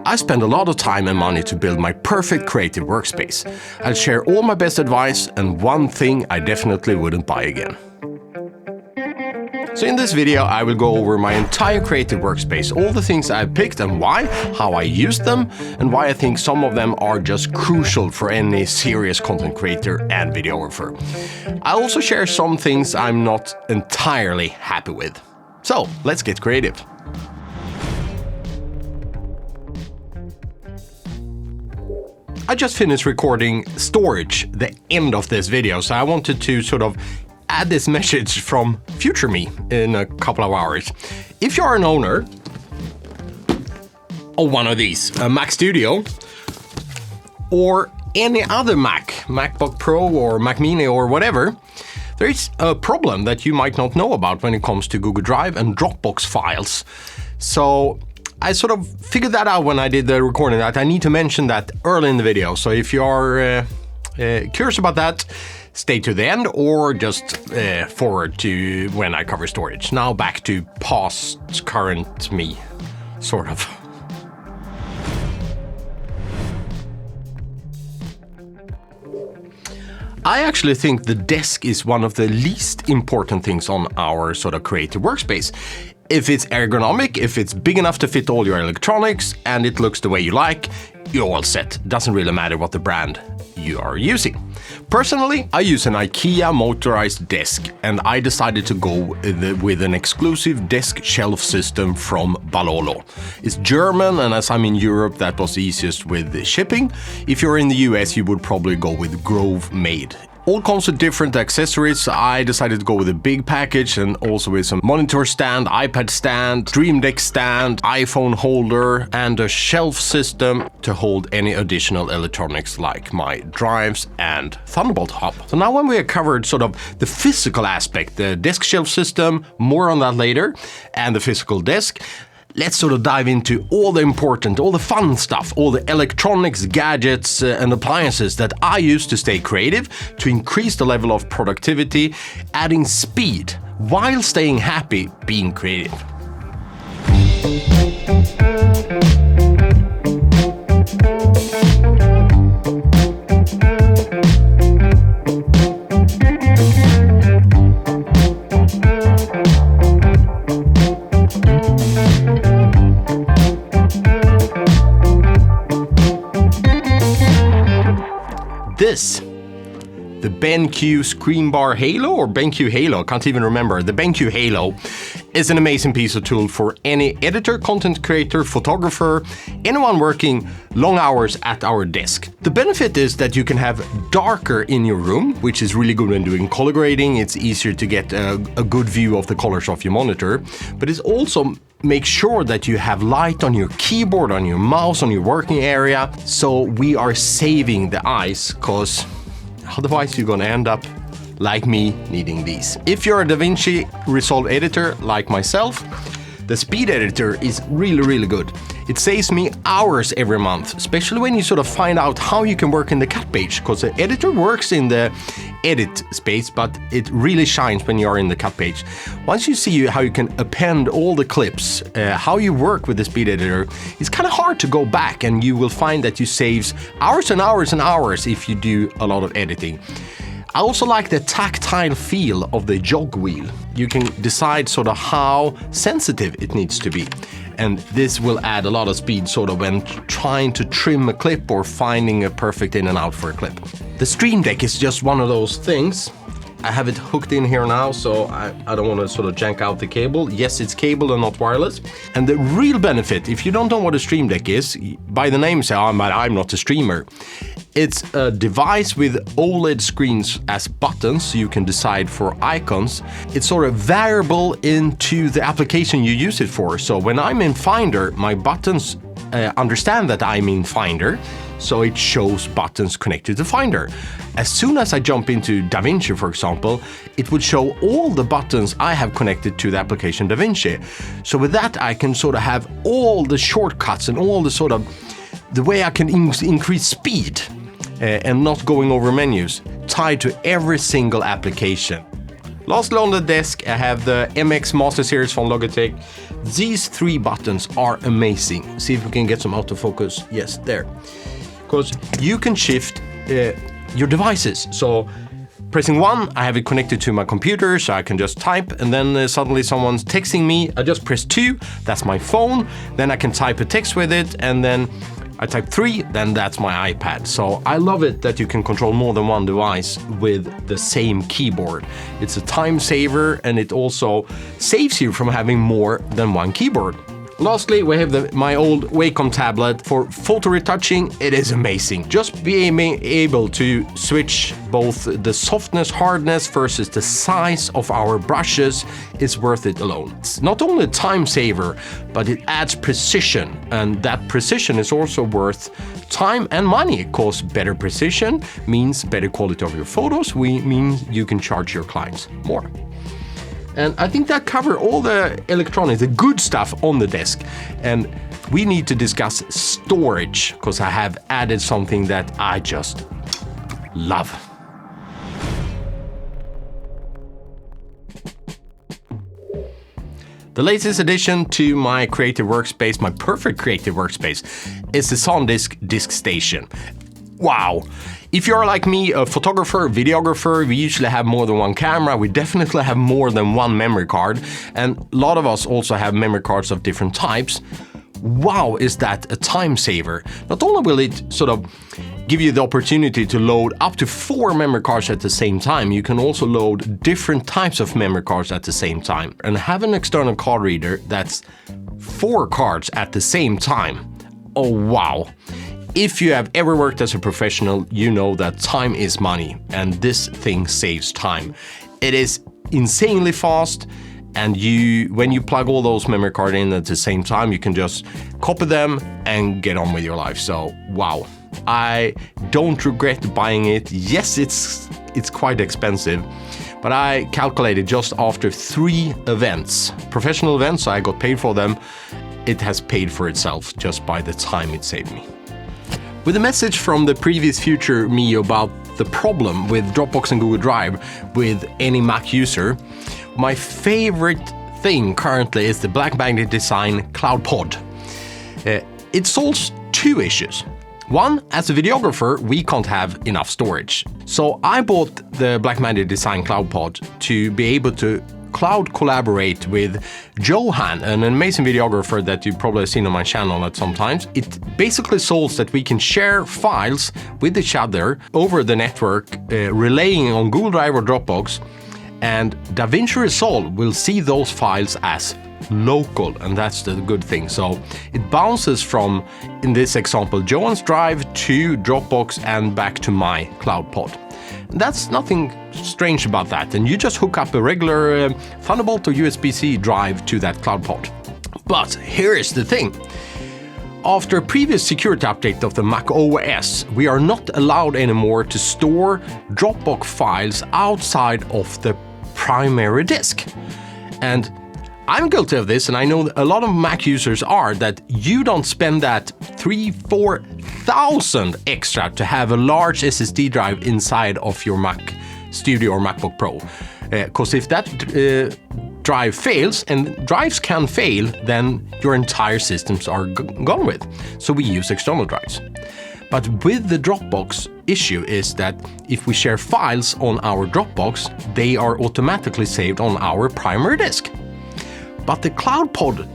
I spend a lot of time and money to build my perfect creative workspace. I'll share all my best advice and one thing I definitely wouldn't buy again. So in this video I will go over my entire creative workspace, all the things I picked and why, how I used them, and why I think some of them are just crucial for any serious content creator and videographer. I'll also share some things I'm not entirely happy with. So let's get creative. I just finished recording storage, the end of this video, so I wanted to sort of add this message from future me in a couple of hours. If you're an owner of one of these, a Mac Studio, or any other MacBook Pro or Mac Mini or whatever, there is a problem that you might not know about when it comes to Google Drive and Dropbox files. So I sort of figured that out when I did the recording, that I need to mention that early in the video. So if you're curious about that, stay to the end or just forward to when I cover storage. Now back to past, current me, sort of. I actually think the desk is one of the least important things on our sort of creative workspace. If it's ergonomic, if it's big enough to fit all your electronics, and it looks the way you like, you're all set. Doesn't really matter what the brand you are using. Personally, I use an IKEA motorized desk, and I decided to go with an exclusive desk shelf system from Balolo. It's German, and as I'm in Europe, that was easiest with the shipping. If you're in the US, you would probably go with Grove Made. All comes with different accessories. I decided to go with a big package and also with some monitor stand, iPad stand, Stream Deck stand, iPhone holder, and a shelf system to hold any additional electronics like my drives and Thunderbolt hub. So now when we have covered sort of the physical aspect, the desk shelf system, more on that later, and the physical desk, let's sort of dive into all the important, all the fun stuff, all the electronics, gadgets, and appliances that I use to stay creative, to increase the level of productivity, adding speed, while staying happy being creative. This, the BenQ Screen Bar Halo, or BenQ Halo, I can't even remember. The BenQ Halo is an amazing piece of tool for any editor, content creator, photographer, anyone working long hours at our desk. The benefit is that you can have darker in your room, which is really good when doing color grading. It's easier to get a good view of the colors of your monitor, but it's also make sure that you have light on your keyboard, on your mouse, on your working area. So we are saving the eyes, because otherwise you're gonna end up like me needing these. If you're a DaVinci Resolve editor like myself, the speed editor is really good. It saves me hours every month, especially when you sort of find out how you can work in the cut page, because the editor works in the edit space, but it really shines when you are in the cut page. Once you see how you can append all the clips, how you work with the speed editor, it's kind of hard to go back, and you will find that you save hours and hours and hours if you do a lot of editing. I also like the tactile feel of the jog wheel. You can decide sort of how sensitive it needs to be. And this will add a lot of speed sort of when trying to trim a clip or finding a perfect in and out for a clip. The Stream Deck is just one of those things. I have it hooked in here now, so I don't want to sort of jank out the cable. Yes, it's cable and not wireless. And the real benefit, if you don't know what a Stream Deck is, by the name say, I'm not a streamer. It's a device with OLED screens as buttons, so you can decide for icons. It's sort of variable into the application you use it for. So when I'm in Finder, my buttons understand that I'm in Finder, so it shows buttons connected to Finder. As soon as I jump into DaVinci, for example, it would show all the buttons I have connected to the application DaVinci. So with that, I can sort of have all the shortcuts and all the sort of the way I can increase speed and not going over menus tied to every single application. Lastly on the desk, I have the MX Master Series from Logitech. These 3 buttons are amazing. See if we can get some autofocus. Yes, there. Because you can shift your devices. So pressing 1, I have it connected to my computer, so I can just type, and then suddenly someone's texting me. I just press 2, that's my phone. Then I can type a text with it, and then I type 3, then that's my iPad. So I love it that you can control more than one device with the same keyboard. It's a time saver, and it also saves you from having more than one keyboard. Lastly, we have my old Wacom tablet. For photo retouching, it is amazing. Just being able to switch both the softness, hardness versus the size of our brushes is worth it alone. It's not only a time saver, but it adds precision, and that precision is also worth time and money, because better precision means better quality of your photos, means you can charge your clients more. And I think that covers all the electronics, the good stuff on the desk. And we need to discuss storage, because I have added something that I just love. The latest addition to my creative workspace, my perfect creative workspace, is the SanDisk Disk Station. Wow! If you're like me, a photographer, videographer, we usually have more than one camera. We definitely have more than one memory card. And a lot of us also have memory cards of different types. Wow, is that a time saver? Not only will it sort of give you the opportunity to load up to 4 memory cards at the same time, you can also load different types of memory cards at the same time. And have an external card reader that's 4 cards at the same time. Oh, wow. If you have ever worked as a professional, you know that time is money, and this thing saves time. It is insanely fast, and when you plug all those memory cards in at the same time, you can just copy them and get on with your life. So, wow. I don't regret buying it. Yes, it's quite expensive, but I calculated just after 3 events, professional events, so I got paid for them, it has paid for itself just by the time it saved me. With a message from the previous future me about the problem with Dropbox and Google Drive with any Mac user, my favorite thing currently is the Black Magnet Design CloudPod. It solves 2 issues. One, as a videographer, we can't have enough storage. So I bought the Black Magnet Design CloudPod to be able to cloud collaborate with Johan, an amazing videographer that you've probably seen on my channel at some times. It basically solves that we can share files with each other over the network, relaying on Google Drive or Dropbox, and DaVinci Resolve will see those files as local, and that's the good thing. So it bounces from, in this example, Johan's Drive to Dropbox and back to my CloudPod. That's nothing strange about that, and you just hook up a regular Thunderbolt or USB-C drive to that CloudPod. But here is the thing. After a previous security update of the Mac OS, we are not allowed anymore to store Dropbox files outside of the primary disk. And I'm guilty of this, and I know a lot of Mac users are, that you don't spend that 3,000-4,000 extra to have a large SSD drive inside of your Mac Studio or MacBook Pro. Because if that drive fails, and drives can fail, then your entire systems are gone with. So we use external drives. But with the Dropbox issue is that if we share files on our Dropbox, they are automatically saved on our primary disk. But the CloudPod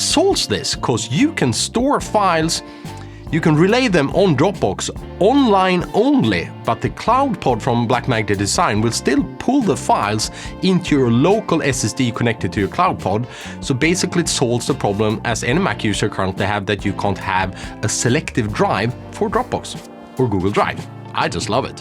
solves this, because you can store files, you can relay them on Dropbox online only, but the CloudPod from Black Magnet Design will still pull the files into your local SSD connected to your CloudPod. So basically it solves the problem as any Mac user currently have, that you can't have a selective drive for Dropbox or Google Drive. I just love it.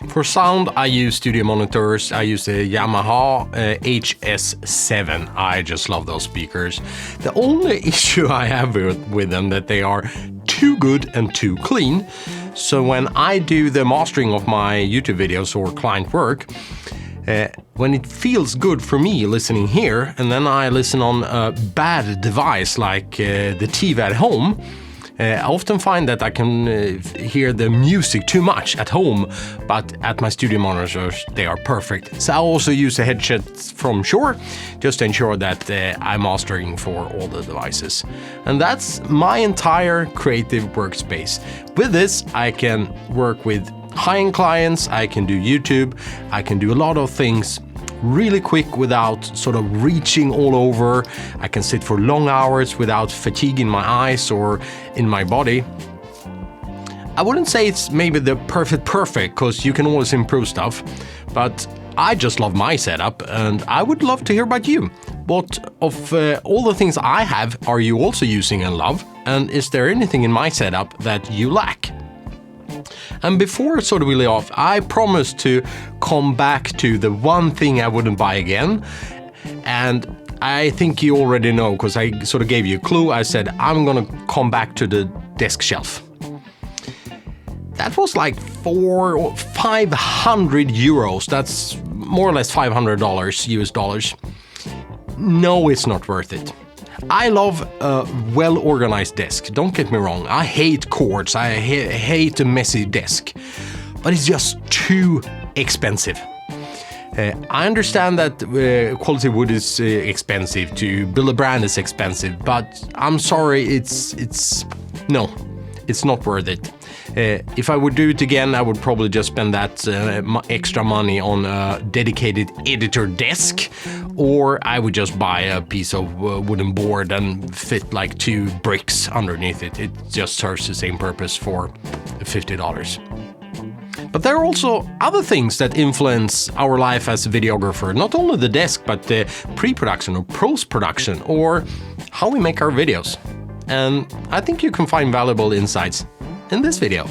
For sound, I use studio monitors. I use the Yamaha HS7. I just love those speakers. The only issue I have with them that they are too good and too clean. So when I do the mastering of my YouTube videos or client work, when it feels good for me listening here, and then I listen on a bad device like the TV at home, I often find that I can hear the music too much at home, but at my studio monitors they are perfect. So I also use a headset from Shure just to ensure that I'm mastering for all the devices. And that's my entire creative workspace. With this I can work with high-end clients, I can do YouTube, I can do a lot of things really quick without sort of reaching all over. I can sit for long hours without fatigue in my eyes or in my body. I wouldn't say it's maybe the perfect because you can always improve stuff, but I just love my setup and I would love to hear about you. What of all the things I have are you also using and love? And is there anything in my setup that you lack? And before sort of really off, I promised to come back to the one thing I wouldn't buy again. And I think you already know, because I sort of gave you a clue. I said, I'm gonna come back to the desk shelf. That was like 400 or 500 euros. That's more or less $500 US dollars. No, it's not worth it. I love a well-organized desk, don't get me wrong. I hate cords, I hate a messy desk, but it's just too expensive. I understand that quality wood is expensive, to build a brand is expensive, but I'm sorry, it's not worth it. If I would do it again, I would probably just spend that extra money on a dedicated editor desk, or I would just buy a piece of wooden board and fit like 2 bricks underneath it. It just serves the same purpose for $50. But there are also other things that influence our life as a videographer, not only the desk, but the pre-production or post-production, or how we make our videos. And I think you can find valuable insights in this video.